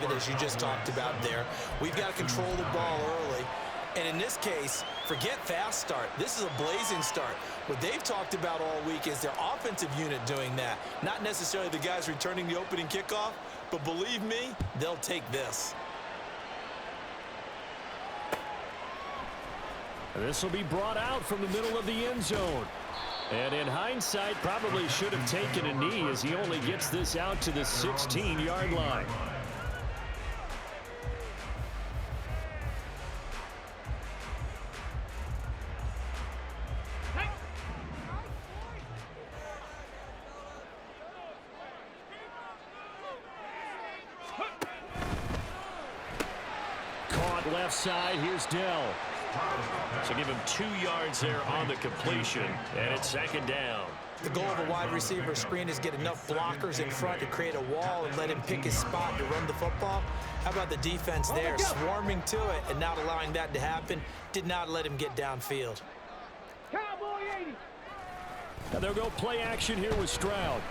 target, as you just talked about there. We've got to control the ball early. And in this case, forget fast start. This is a blazing start. What they've talked about all week is their offensive unit doing that. Not necessarily the guys returning the opening kickoff, but believe me, they'll take this. This will be brought out from the middle of the end zone. And in hindsight, probably should have taken a knee as he only gets this out to the 16-yard line. Caught left side. Here's Dell. So give him 2 yards there on the completion, and it's second down. The goal of a wide receiver screen is get enough blockers in front to create a wall and let him pick his spot to run the football. How about the defense there, swarming to it and not allowing that to happen? Did not let him get downfield. Cowboy 80. Now they'll go play action here with Stroud.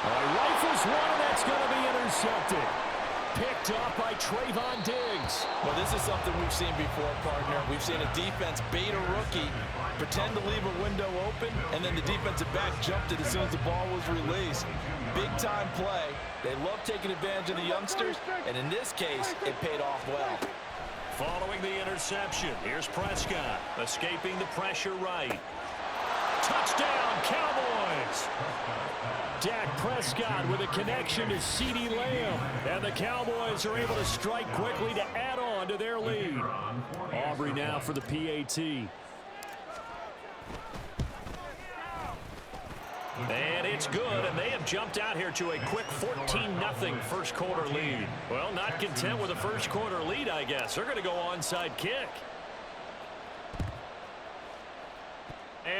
Rifles one, and that's going to be intercepted. Picked up by Trayvon Diggs. Well, this is something we've seen before, partner. We've seen a defense bait a rookie, pretend to leave a window open, and then the defensive back jumped it as soon as the ball was released. Big-time play. They love taking advantage of the youngsters, and in this case, it paid off well. Following the interception, here's Prescott, escaping the pressure right. Touchdown, Cowboys! Dak Prescott with a connection to CeeDee Lamb. And the Cowboys are able to strike quickly to add on to their lead. Aubrey now for the PAT. And it's good, and they have jumped out here to a quick 14-0 first quarter lead. Well, not content with a first quarter lead, I guess. They're going to go onside kick.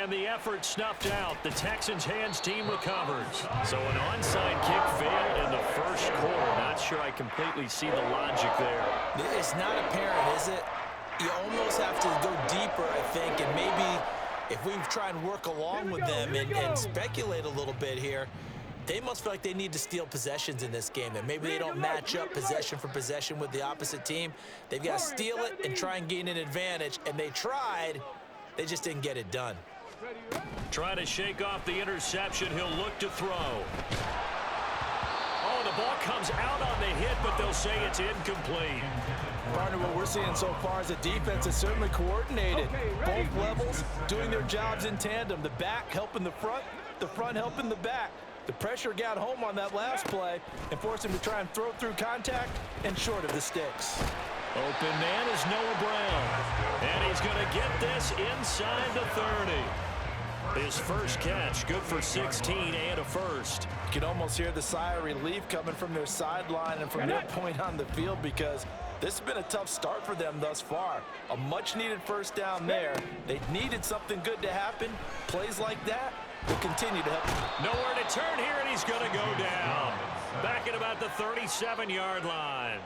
And the effort snuffed out. The Texans' hands team recovers. So an onside kick failed in the first quarter. Not sure I completely see the logic there. It's not apparent, is it? You almost have to go deeper, I think, and maybe if we try and work along with them and speculate a little bit here, they must feel like they need to steal possessions in this game, and maybe they don't match up possession for possession with the opposite team. They've got to steal it and try and gain an advantage, and they tried. They just didn't get it done. Trying to shake off the interception. He'll look to throw. Oh, the ball comes out on the hit, but they'll say it's incomplete. Partner, what we're seeing so far is the defense is certainly coordinated. Both levels doing their jobs in tandem. The back helping the front helping the back. The pressure got home on that last play and forced him to try and throw through contact and short of the sticks. Open man is Noah Brown. And he's going to get this inside the 30. His first catch, good for 16 and a first. You can almost hear the sigh of relief coming from their sideline and from their point on the field because this has been a tough start for them thus far. A much-needed first down there. They needed something good to happen. Plays like that will continue to help. Nowhere to turn here, and he's going to go down. Back at about the 37-yard line.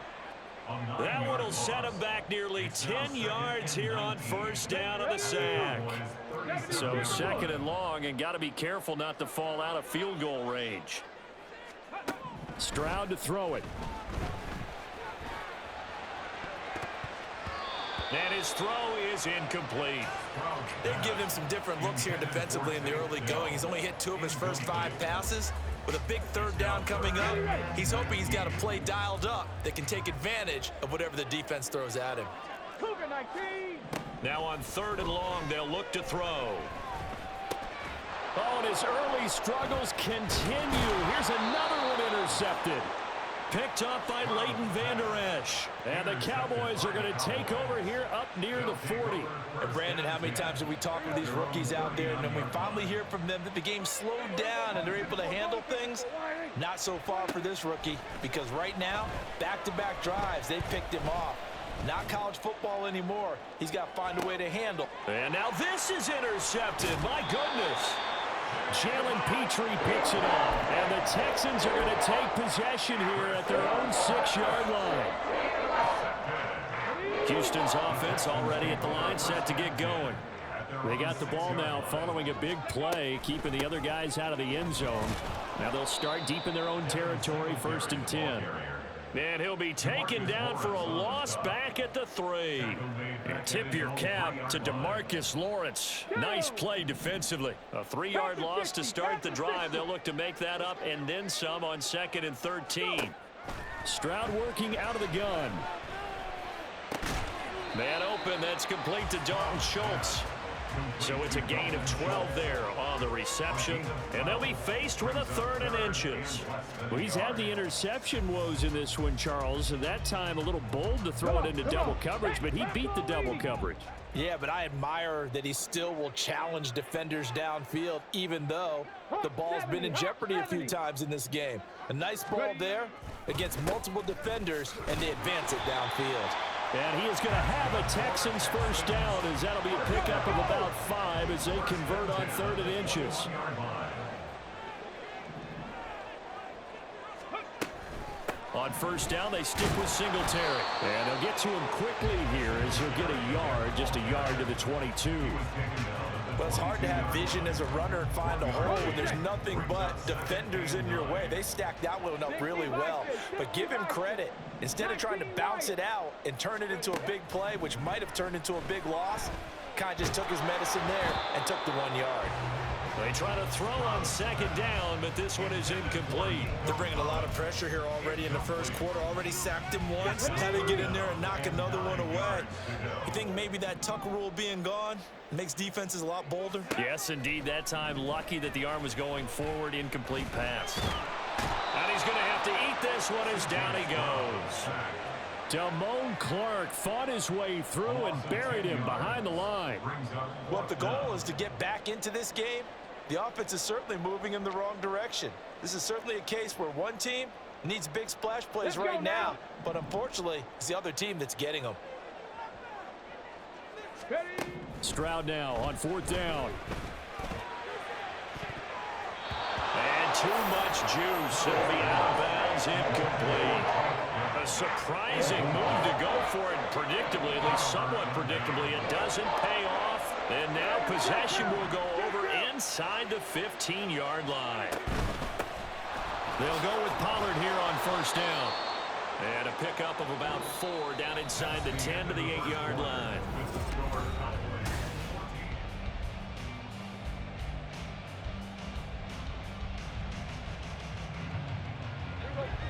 That one will set him back nearly 10 yards here on first down of the sack. So second and long, and got to be careful not to fall out of field goal range. Stroud to throw it. And his throw is incomplete. They're giving him some different looks here defensively in the early going. He's only hit 2 of his first 5 passes. With a big third down coming up, he's hoping he's got a play dialed up that can take advantage of whatever the defense throws at him. Now on third and long, they'll look to throw. Oh, and his early struggles continue. Here's another one intercepted. Picked up by Leighton Vander Esch. And the Cowboys are going to take over here up near the 40. And Brandon, how many times have we talked with these rookies out there, and then we finally hear from them that the game slowed down and they're able to handle things? Not so far for this rookie, because right now, back-to-back drives, they picked him off. Not college football anymore. He's got to find a way to handle. And now this is intercepted. My goodness. Jalen Petrie picks it off, and the Texans are going to take possession here at their own 6-yard line. Houston's offense already at the line, set to get going. They got the ball now following a big play, keeping the other guys out of the end zone. Now they'll start deep in their own territory, 1st and 10. And he'll be taken down for a loss back at the 3. And tip your cap to DeMarcus Lawrence. Nice play defensively. A 3-yard loss to start the drive. They'll look to make that up and then some on 2nd and 13. Stroud working out of the gun. Man open, that's complete to Dalton Schultz. So it's a gain of 12 there on the reception, and they'll be faced with a 3rd and inches. Well, he's had the interception woes in this one, Charles, and that time a little bold to throw it into double coverage, but he beat the double coverage. Yeah, but I admire that he still will challenge defenders downfield, even though the ball's been in jeopardy a few times in this game. A nice ball there against multiple defenders, and they advance it downfield. And he is going to have a Texans 1st down, as that'll be a pickup of about 5 as they convert on 3rd and inches. On 1st down, they stick with Singletary. And they'll get to him quickly here as he'll get a yard, just a yard to the 22. Well, it's hard to have vision as a runner and find a hole when there's nothing but defenders in your way. They stacked that one up really well. But give him credit. Instead of trying to bounce it out and turn it into a big play, which might have turned into a big loss, kind of just took his medicine there and took the 1 yard. They try to throw on 2nd down, but this one is incomplete. They're bringing a lot of pressure here already in the 1st quarter. Already sacked him once. Had to get in there and knock another one away. You think maybe that Tucker rule being gone makes defenses a lot bolder? Yes, indeed. That time, lucky that the arm was going forward. Incomplete pass. And he's going to have to eat this one as down he goes. Damone Clark fought his way through and buried him behind the line. Well, if the goal is to get back into this game, the offense is certainly moving in the wrong direction. This is certainly a case where one team needs big splash plays right now, but unfortunately, it's the other team that's getting them. Stroud now on 4th down. And too much juice. It'll be out of bounds, incomplete. A surprising move to go for it predictably, at least somewhat predictably. It doesn't pay off. And now possession will go over inside the 15-yard line. They'll go with Pollard here on 1st down. And a pickup of about 4 down inside the 10 to the 8-yard line.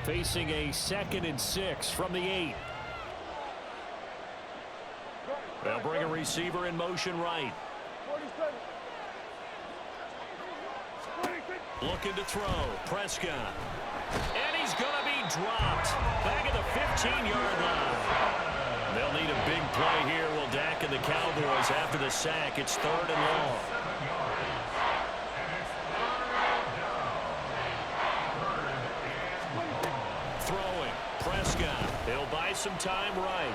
Facing a 2nd and 6 from the 8. They'll bring a receiver in motion right. Looking to throw. Prescott. And he's going to be dropped. Back at the 15-yard line. They'll need a big play here. Will Dak and the Cowboys after the sack. It's 3rd and long. Throwing. Prescott. He'll buy some time right.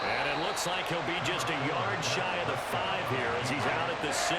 And it looks like he'll be just a yard shy of the 5 here as he's out at the 6.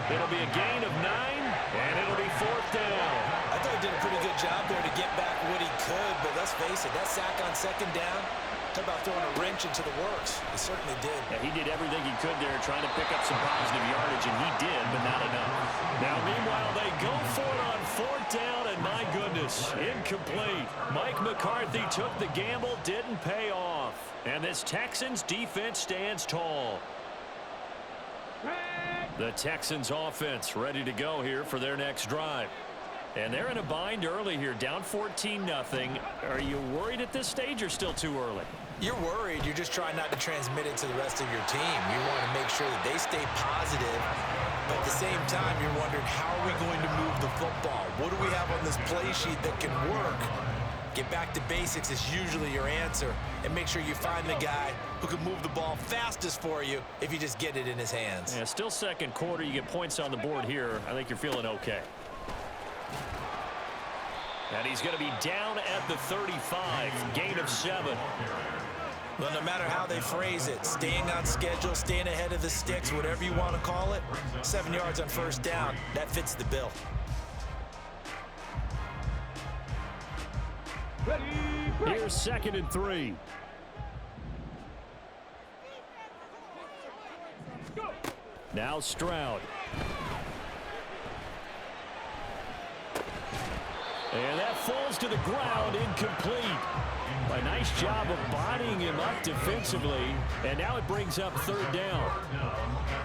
It'll be a gain of 9, and it'll be 4th down. I thought he did a pretty good job there to get back what he could, but let's face it, that sack on 2nd down, talk about throwing a wrench into the works. He certainly did. Yeah, he did everything he could there trying to pick up some positive yardage, and he did, but not enough. Now, meanwhile, they go for it on 4th down, and my goodness, incomplete. Mike McCarthy took the gamble, didn't pay off. And this Texans defense stands tall. The Texans offense ready to go here for their next drive. And they're in a bind early here, down 14-0. Are you worried at this stage or still too early? You're worried. You're just trying not to transmit it to the rest of your team. You want to make sure that they stay positive, but at the same time, you're wondering, how are we going to move the football? What do we have on this play sheet that can work? Get back to basics is usually your answer, and make sure you find the guy who can move the ball fastest for you if you just get it in his hands. Yeah, still 2nd quarter. You get points on the board here. I think you're feeling okay. And he's going to be down at the 35, gain of 7. Well, no matter how they phrase it, staying on schedule, staying ahead of the sticks, whatever you want to call it, 7 yards on 1st down, that fits the bill. Here's 2nd and 3. Now Stroud. And that falls to the ground, incomplete. A nice job of bodying him up defensively, and now it brings up third down.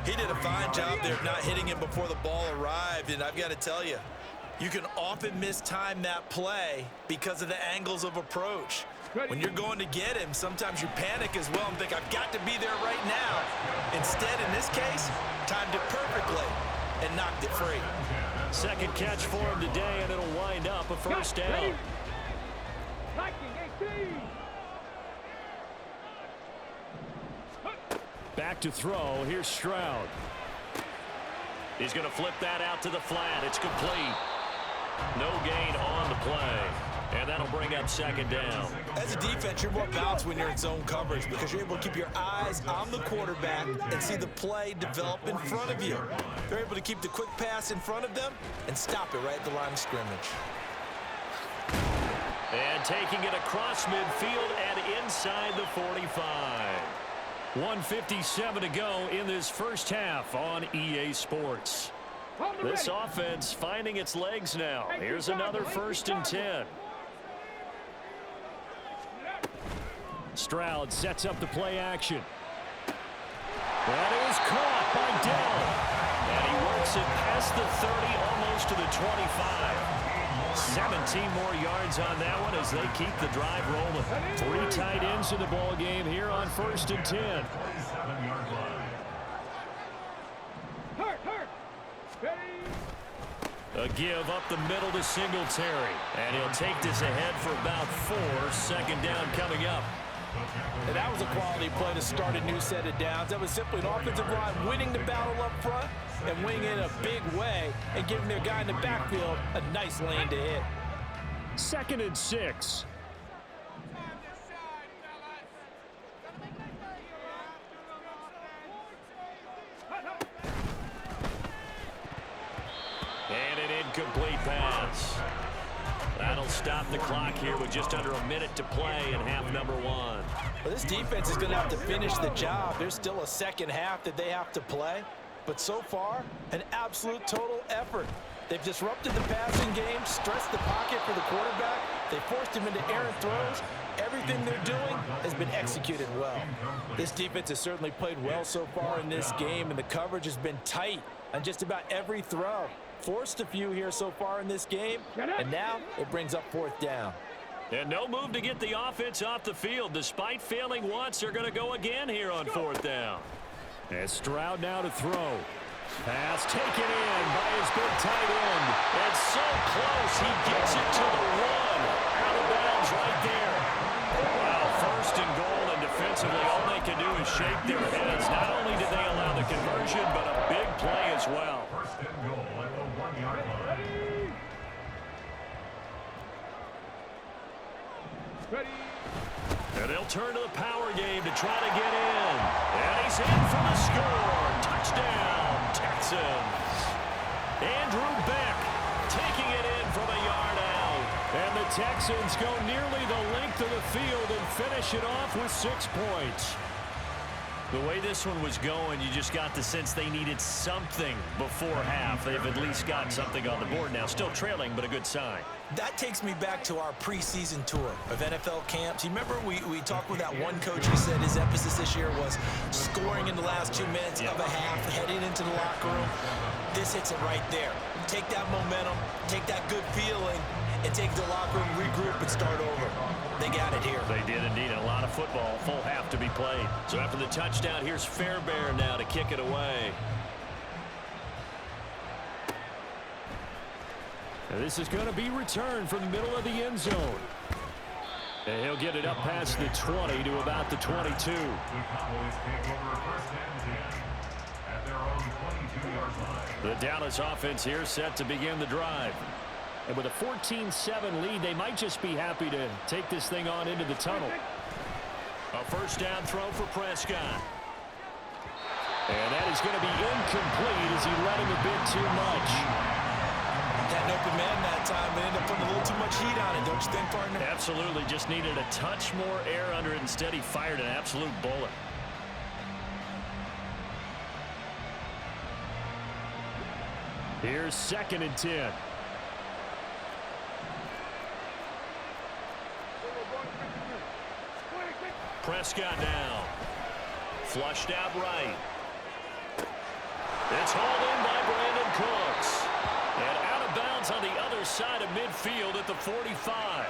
He did a fine job there of not hitting him before the ball arrived, and I've got to tell you, you can often mistime that play because of the angles of approach. When you're going to get him, sometimes you panic as well and think, I've got to be there right now. Instead, in this case, timed it perfectly and knocked it free. Second catch for him today, and it'll wind up a first down. Back to throw. Here's Stroud. He's going to flip that out to the flat. It's complete. No gain on the play. And that'll bring up second down. As a defense, you're more balanced when you're in zone coverage because you're able to keep your eyes on the quarterback and see the play develop in front of you. They're able to keep the quick pass in front of them and stop it right at the line of scrimmage. And taking it across midfield and inside the 45. 1:57 to go in this first half on EA Sports. This offense finding its legs now. Here's another 1st and 10. Stroud sets up the play action. That is caught by Dell. And he works it past the 30, almost to the 25. 17 more yards on that one as they keep the drive rolling. 3 tight ends in the ball game here on 1st and 10. A give up the middle to Singletary. And he'll take this ahead for about 4. Second down coming up. And that was a quality play to start a new set of downs. That was simply an offensive line winning the battle up front and winning it in a big way and giving their guy in the backfield a nice lane to hit. 2nd and 6. And an incomplete pass. That'll stop the clock here with just under a minute to play in half number 1. Well, this defense is going to have to finish the job. There's still a second half that they have to play. But so far, an absolute total effort. They've disrupted the passing game, stressed the pocket for the quarterback. They forced him into errant throws. Everything they're doing has been executed well. This defense has certainly played well so far in this game, and the coverage has been tight on just about every throw. Forced a few here so far in this game, and now it brings up 4th down. And no move to get the offense off the field. Despite failing once, they're going to go again here on 4th down. And Stroud now to throw. Pass taken in by his big tight end. It's so close. He gets it to the 1. Out of bounds right there. Wow, 1st and goal, and defensively all they can do is shake their heads. Not only did they allow the conversion, but a big play as well. And they'll turn to the power game to try to get in. And he's in for the score. Touchdown, Texans. Andrew Beck taking it in from a yard out. And the Texans go nearly the length of the field and finish it off with 6 points. The way this one was going, you just got the sense they needed something before half. They've at least got something on the board now. Still trailing, but a good sign. That takes me back to our preseason tour of NFL camps. You remember we talked with that one coach who said his emphasis this year was scoring in the last 2 minutes of a half, heading into the locker room. This hits it right there. Take that momentum, take that good feeling, and take the locker room, regroup, and start over. They got it here. They did indeed. A lot of football, full half to be played. So after the touchdown, here's Fairbairn now to kick it away. And this is going to be returned from the middle of the end zone. And he'll get it up past the 20 to about the 22. The Dallas offense here set to begin the drive. And with a 14-7 lead, they might just be happy to take this thing on into the tunnel. A 1st down throw for Prescott. And that is going to be incomplete as he let him a bit too much. Had an open man that time, but ended up putting a little too much heat on it, don't you think, partner? Absolutely. Just needed a touch more air under it. Instead, he fired an absolute bullet. Here's 2nd and 10. Prescott now. Flushed out right. It's hauled in by Brandon Cooks. And out of bounds on the other side of midfield at the 45.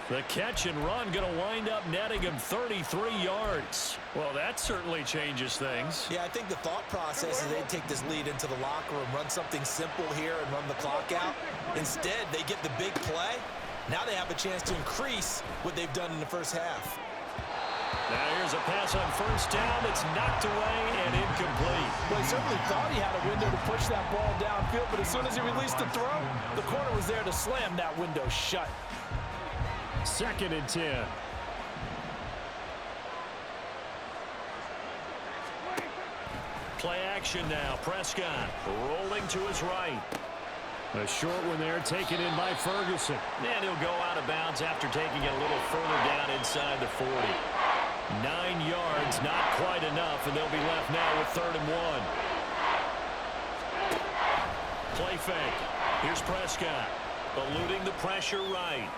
The catch and run going to wind up netting him 33 yards. Well, that certainly changes things. Yeah, I think the thought process is they'd take this lead into the locker room, run something simple here and run the clock out. Instead, they get the big play. Now they have a chance to increase what they've done in the first half. Now here's a pass on 1st down. It's knocked away and incomplete. Well, he certainly thought he had a window to push that ball downfield, but as soon as he released the throw, the corner was there to slam that window shut. 2nd and 10. Play action now. Prescott rolling to his right. A short one there taken in by Ferguson. And he'll go out of bounds after taking it a little further down inside the 40. 9 yards, not quite enough, and they'll be left now with 3rd and 1. Play fake. Here's Prescott. Eluding the pressure right.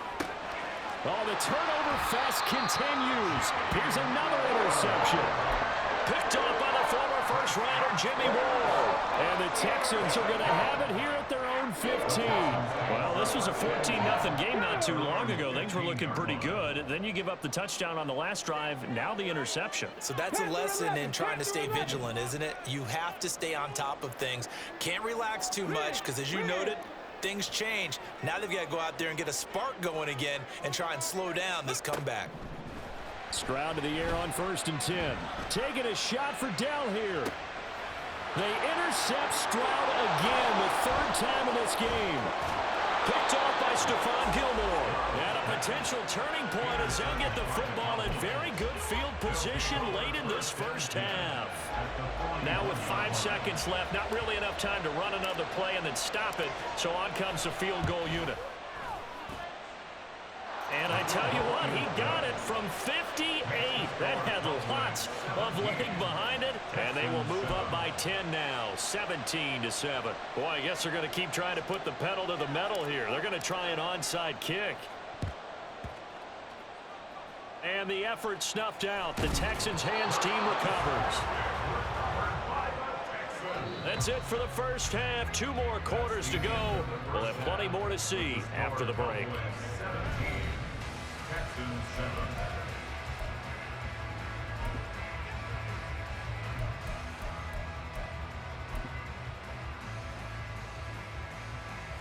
Oh, the turnover fest continues. Here's another interception. Picked off by the former first-rounder Jimmy Ward. And the Texans are going to have it here at their own 15. Well, this was a 14-0 game not too long ago. Things were looking pretty good. Then you give up the touchdown on the last drive. Now the interception. So that's a lesson in trying to stay vigilant, isn't it? You have to stay on top of things. Can't relax too much because, as you noted, things change. Now they've got to go out there and get a spark going again and try and slow down this comeback. Stroud to the air on 1st and 10. Taking a shot for Dell here. They intercept Stroud again, the 3rd time in this game. Picked off by Stephon Gilmore. And a potential turning point as they'll get the football in very good field position late in this first half. Now with 5 seconds left, not really enough time to run another play and then stop it. So on comes the field goal unit. And I tell you what, he got it from 58. That had lots of leg behind it. And they will move up by 10 now, 17-7. Boy, I guess they're going to keep trying to put the pedal to the metal here. They're going to try an onside kick. And the effort snuffed out. The Texans' hands team recovers. That's it for the first half. 2 more quarters to go. We'll have plenty more to see after the break.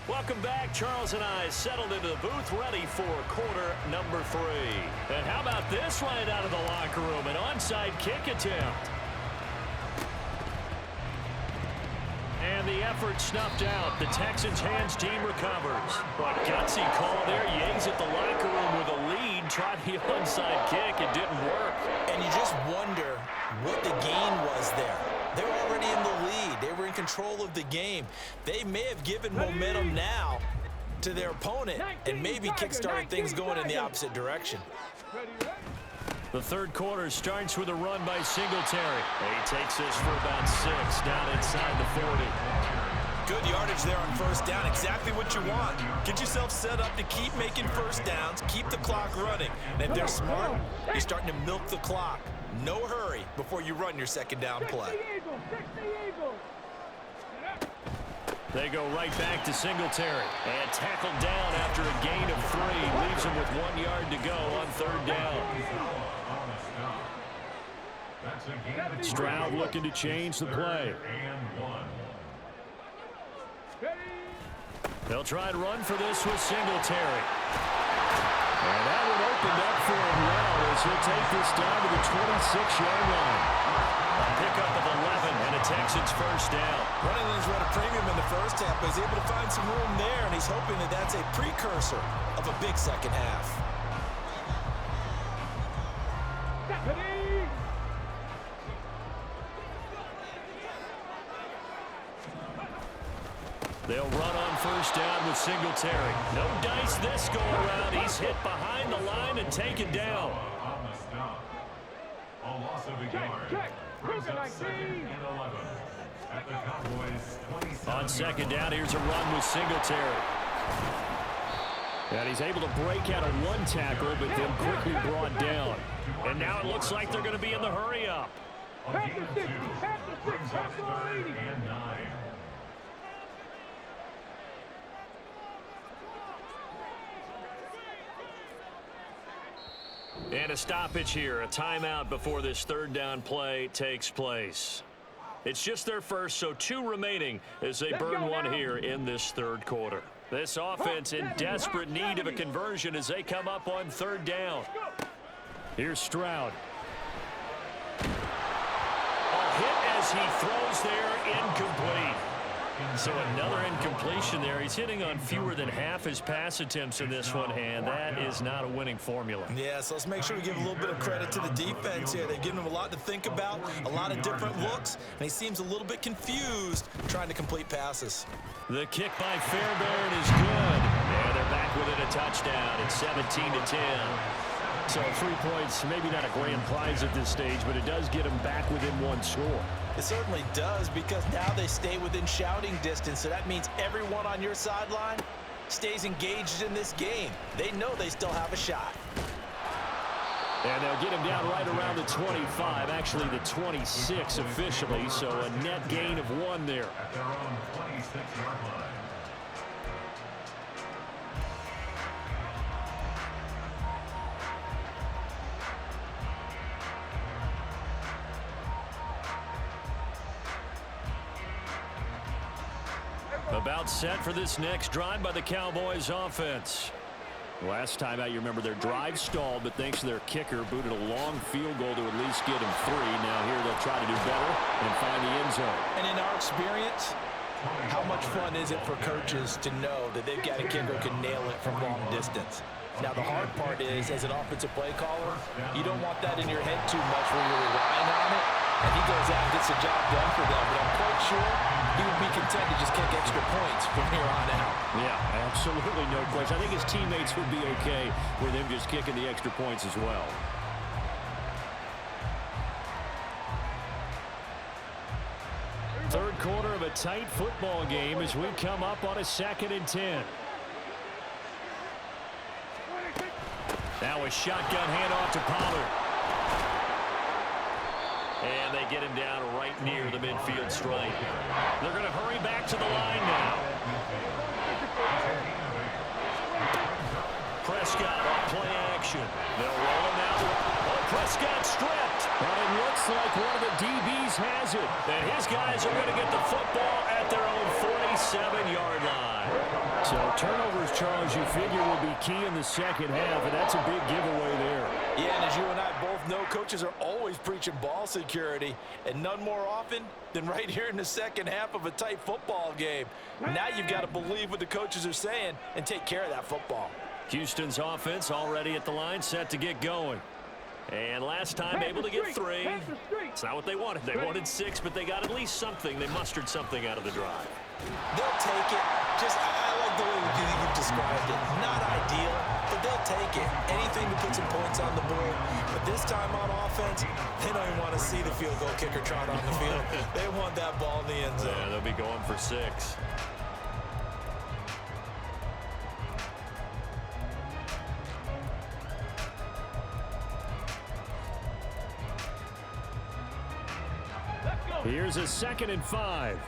Welcome back. Charles and I settled into the booth, ready for quarter number 3. And how about this right out of the locker room? An onside kick attempt. And the effort snuffed out. The Texans' hands team recovers. But gutsy call there. Yanks at the locker room with a lead. Tried the onside kick. It didn't work. And you just wonder what the gain was there. They were already in the lead. They were in control of the game. They may have given momentum now to their opponent and maybe kickstarted things going in the opposite direction. The 3rd quarter starts with a run by Singletary. He takes this for about 6 down inside the 40. Good yardage there on 1st down. Exactly what you want. Get yourself set up to keep making 1st downs, keep the clock running. And if they're smart, you're starting to milk the clock. No hurry before you run your 2nd down play. They go right back to Singletary. And tackled down after a gain of 3. Leaves him with 1 yard to go on 3rd down. Stroud looking to change the play. They'll try and run for this with Singletary. And that one opened up for him well as he'll take this down to the 26-yard line. A pickup of 11 and a Texans 1st down. Running lanes run a premium in the first half, but he's able to find some room there, and he's hoping that that's a precursor of a big second half. They'll run on 1st down with Singletary. No dice this go around. He's hit behind the line and taken down. On the stop. A loss of a yard. Brings up 2nd and 11. On second down, here's a run with Singletary. And he's able to break out of one tackle, but then quickly brought down. And now it looks like they're going to be in the hurry-up. Pack the 60, pack the 6, pack the 80. And a stoppage here, a timeout before this third down play takes place. It's just their first, so 2 remaining as they burn one here in this third quarter. This offense in desperate need of a conversion as they come up on third down. Here's Stroud. A hit as he throws there, incomplete. So another incompletion there. He's hitting on fewer than half his pass attempts in this one, and that is not a winning formula. Yeah, so let's make sure we give a little bit of credit to the defense here. They've given him a lot to think about, a lot of different looks, and he seems a little bit confused trying to complete passes. The kick by Fairbairn is good. And they're back within a touchdown. It's 17-10. So 3 points, maybe not a grand prize at this stage, but it does get them back within 1 score. It certainly does, because now they stay within shouting distance, so that means everyone on your sideline stays engaged in this game. They know they still have a shot. And they'll get him down right around the 25, actually the 26 officially, so a net gain of 1 there. At their own 26-yard line. About set for this next drive by the Cowboys offense. Last time out, you remember their drive stalled, but thanks to their kicker, booted a long field goal to at least get him 3. Now here they'll try to do better and find the end zone. And in our experience, how much fun is it for coaches to know that they've got a kicker who can nail it from long distance? Now, the hard part is, as an offensive play caller, you don't want that in your head too much where you're relying on it, and he goes out and gets the job done for them. But I'm quite sure he would be content to just kick extra points from here on out. Yeah, absolutely no question. I think his teammates would be okay with him just kicking the extra points as well. Third quarter of a tight football game as we come up on a 2nd and 10. Now a shotgun handoff to Pollard. And they get him down right near the midfield stripe. They're going to hurry back to the line now. Prescott on play action. They'll roll him out. Oh, Prescott stripped. But it looks like one of the DBs has it. And his guys are going to get the football at their own 47-yard line. So turnovers, Charles, you figure will be key in the second half, and that's a big giveaway there. Yeah, and as you and I both know, coaches are always preaching ball security, and none more often than right here in the second half of a tight football game. Now you've got to believe what the coaches are saying and take care of that football. Houston's offense already at the line, set to get going. And last time able to get 3. It's not what they wanted. They wanted 6, but they got at least something. They mustered something out of the drive. They'll take it. I like the way you've described it. Not ideal, but they'll take it. Anything to put some points on the board. But this time on offense, they don't even want to see the field goal kicker trot on the field. They want that ball in the end zone. Yeah, they'll be going for 6. Here's a 2nd and 5.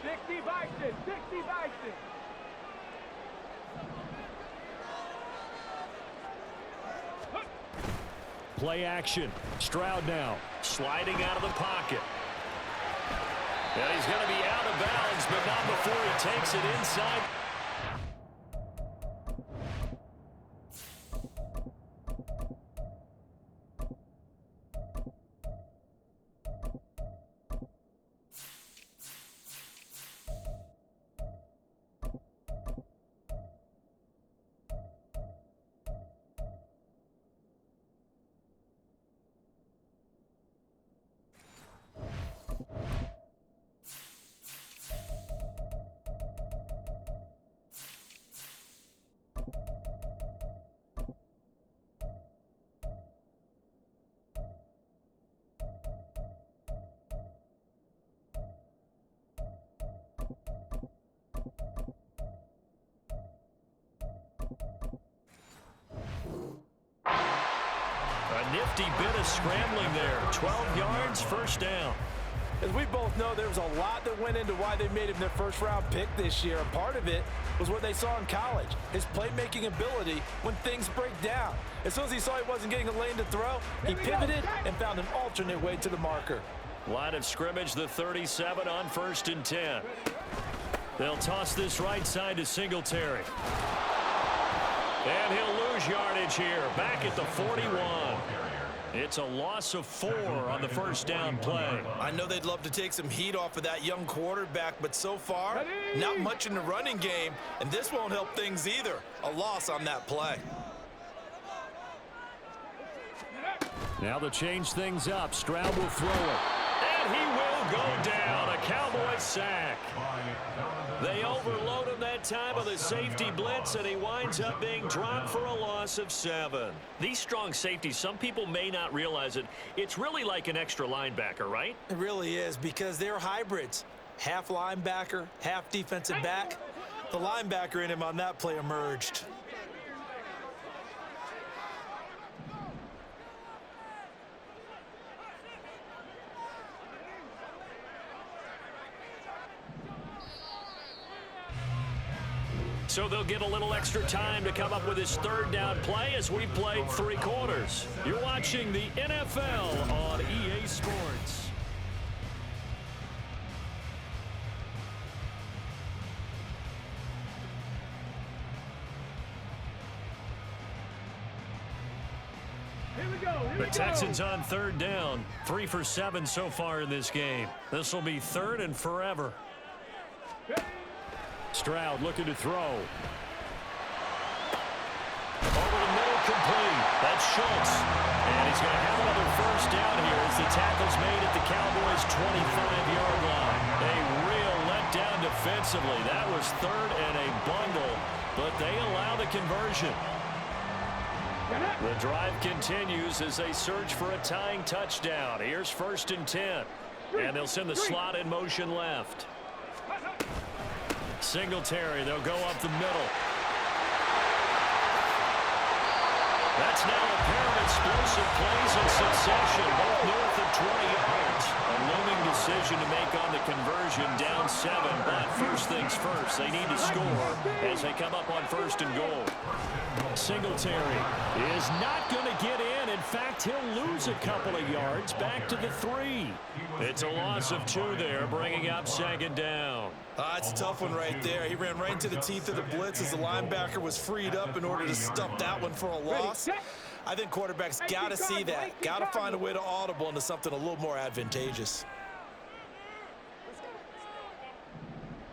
60 Bison, 60 Bison. Play action. Stroud now. Sliding out of the pocket. And he's going to be out of bounds, but not before he takes it inside. A nifty bit of scrambling there. 12 yards, first down. As we both know, there was a lot that went into why they made him their first-round pick this year. And part of it was what they saw in college, his playmaking ability when things break down. As soon as he saw he wasn't getting a lane to throw, he pivoted and found an alternate way to the marker. Line of scrimmage, the 37 on 1st and 10. They'll toss this right side to Singletary. And he'll lose yardage here, back at the 41. It's a loss of 4 on the first down play. I know they'd love to take some heat off of that young quarterback, but so far, not much in the running game, and this won't help things either. A loss on that play. Now to change things up, Stroud will throw it. And he will go down, a Cowboy sack. They overload him that time with a safety blitz, and he winds up being dropped for a loss of 7. These strong safeties, some people may not realize it. It's really like an extra linebacker, right? It really is, because they're hybrids. Half linebacker, half defensive back. The linebacker in him on that play emerged. So they'll get a little extra time to come up with his third down play as we played 3 quarters. You're watching the NFL on EA Sports. The Texans on 3rd down. 3 for 7 so far in this game. This will be 3rd and forever. Stroud looking to throw. Over the middle, complete. That's Schultz. And he's going to have another first down here as the tackle's made at the Cowboys' 25-yard line. A real letdown defensively. That was 3rd and a bundle, but they allow the conversion. The drive continues as they search for a tying touchdown. Here's 1st and 10. And they'll send the slot in motion left. Singletary, they'll go up the middle. That's now a pair of explosive plays in succession, both north of 20 yards. A looming decision to make on the conversion, down 7, but first things first, they need to score as they come up on 1st and goal. Singletary is not going to get in. In fact, he'll lose a couple of yards back to the 3. It's a loss of 2 there, bringing up 2nd down. It's a tough one right there. He ran right into the teeth of the blitz as the linebacker was freed up in order to stuff that one for a loss. I think quarterbacks got to see that. Got to find a way to audible into something a little more advantageous.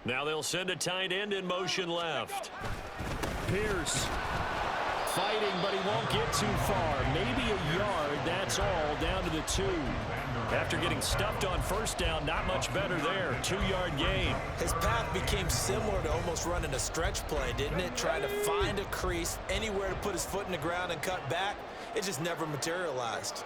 Now they'll send a tight end in motion left. Pierce fighting, but he won't get too far. Maybe a yard, that's all, down to the 2. After getting stuffed on 1st down, not much better there. 2-yard gain. His path became similar to almost running a stretch play, didn't it? Trying to find a crease, anywhere to put his foot in the ground and cut back. It just never materialized.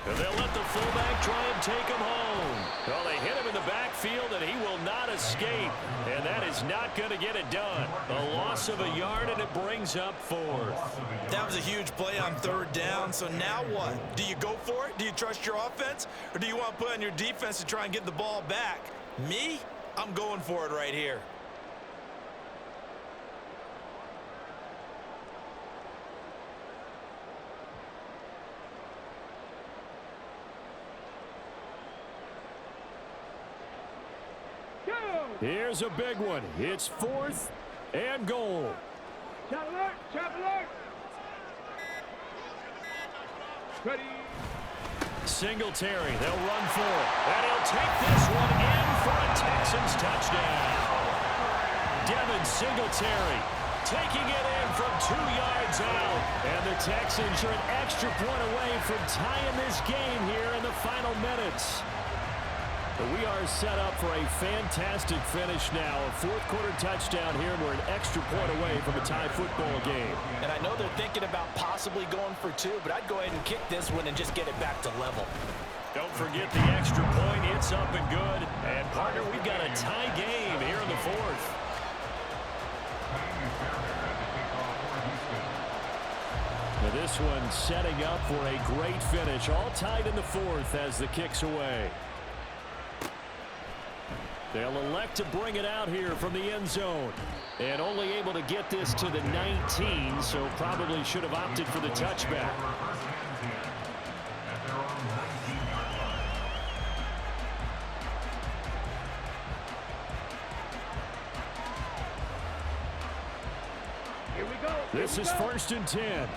And they'll let the fullback try and take him home. Well, they hit him in the backfield, and he will not escape. And that is not going to get it done. A loss of a yard, and it brings up 4th. That was a huge play on 3rd down, so now what? Do you go for it? Do you trust your offense? Or do you want to put on your defense to try and get the ball back? Me? I'm going for it right here. Here's a big one. It's 4th and goal. Chop alert! Chop alert! Ready. Singletary, they'll run for it. And he'll take this one in for a Texans touchdown. Devin Singletary taking it in from 2 yards out. And the Texans are an extra point away from tying this game here in the final minutes. But we are set up for a fantastic finish now. A 4th quarter touchdown here, and we're an extra point away from a tie football game. And I know they're thinking about possibly going for 2, but I'd go ahead and kick this one and just get it back to level. Don't forget the extra point. It's up and good. And, partner, we've got a tie game here in the 4th. this one setting up for a great finish. All tied in the fourth as the kick's away. They'll elect to bring it out here from the end zone. And only able to get this to the 19, so probably should have opted for the touchback. Here we go. This is 1st and 10.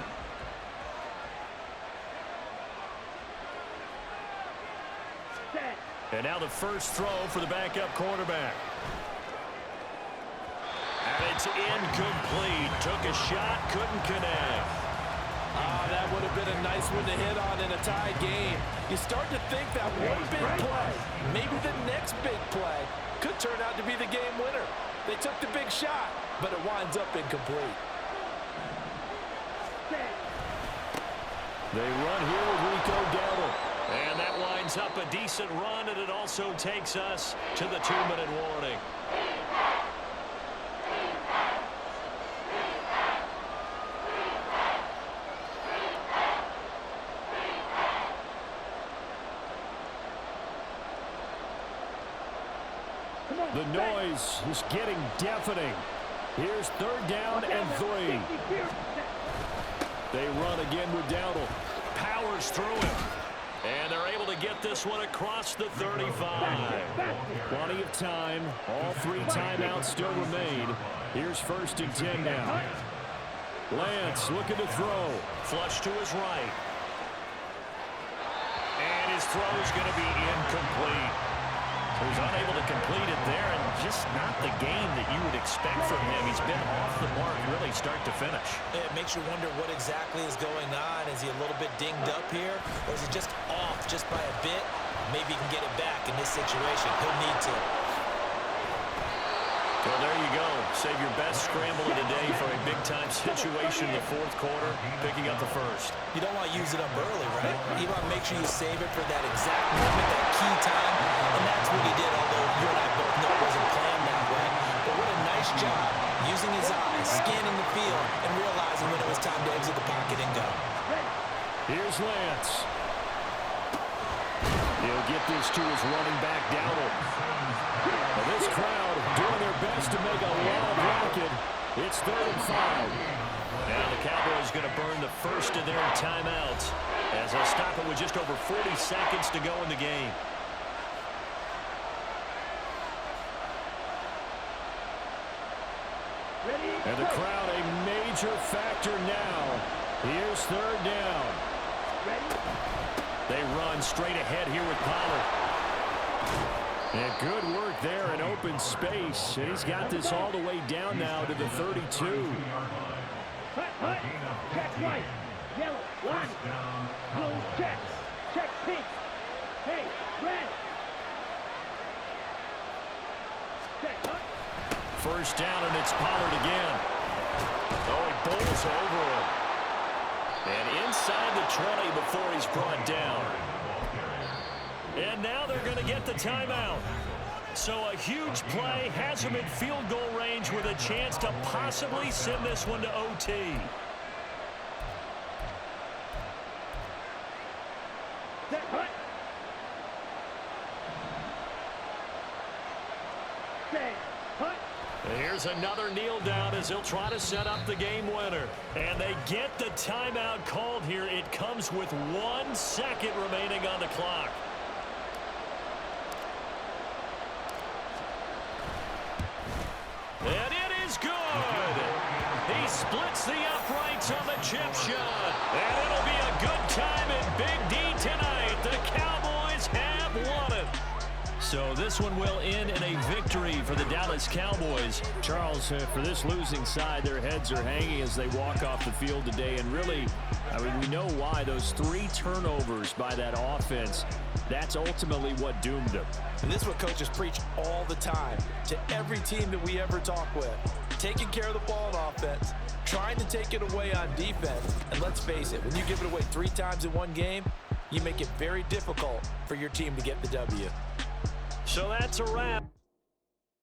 Set. And now the first throw for the backup quarterback. And it's incomplete. Took a shot, couldn't connect. That would have been a nice one to hit on in a tie game. You start to think that one big play, maybe the next big play, could turn out to be the game winner. They took the big shot, but it winds up incomplete. They run here with Rico Dowdle. And that winds up a decent run, and it also takes us to the 2-minute warning. The noise is getting deafening. Here's 3rd down and 3. They run again with Dowdle. Powers through him. And they're able to get this one across the 35. Plenty of time. All 3 timeouts still remain. Here's 1st and 10 now. Lance looking to throw. Flush to his right. And his throw is going to be incomplete. He's unable to complete it there, and just not the game that you would expect from him. He's been off the mark really start to finish. It makes you wonder what exactly is going on. Is he a little bit dinged up here, or is he just off just by a bit? Maybe he can get it back in this situation. He'll need to. Well, there you go. Save your best scramble of the day for a big-time situation in the 4th quarter, picking up the first. You don't want to use it up early, right? You want to make sure you save it for that exact moment, that key time, and that's what he did, although you and I both know it wasn't planned that way. But what a nice job using his eyes, scanning the field, and realizing when it was time to exit the pocket and go. Here's Lance. He'll get this to his running back, Dowdle. Well, this crowd doing their best to make a lot of racket. It's 3rd and 5. Now the Cowboys going to burn the first of their timeouts as they'll stop it with just over 40 seconds to go in the game. And the crowd a major factor now. Here's 3rd down. They run straight ahead here with Pollard. And good work there in open space. And he's got this all the way down now to the 32. Hut, hut. Check white. Yellow. Line. Blue checks. Check pink. Hey, red. Check hut. 1st down, and it's Pollard again. Oh, he bowls over him. And inside the 20 before he's brought down. And now they're going to get the timeout. So a huge play has him in field goal range with a chance to possibly send this one to OT. Set hut. Set hut. Here's another kneel down as he'll try to set up the game winner. And they get the timeout called here. It comes with 1 second remaining on the clock. And it is good. He splits the uprights on the chip shot. And it'll be a good time in Big D tonight. The Cowboys have won it. So this one will end in a victory for the Dallas Cowboys. Charles, for this losing side, their heads are hanging as they walk off the field today. And really, I mean, we know why. Those 3 turnovers by that offense, that's ultimately what doomed them. And this is what coaches preach all the time to every team that we ever talk with. Taking care of the ball on offense, trying to take it away on defense. And let's face it, when you give it away 3 times in one game, you make it very difficult for your team to get the W. So that's a wrap.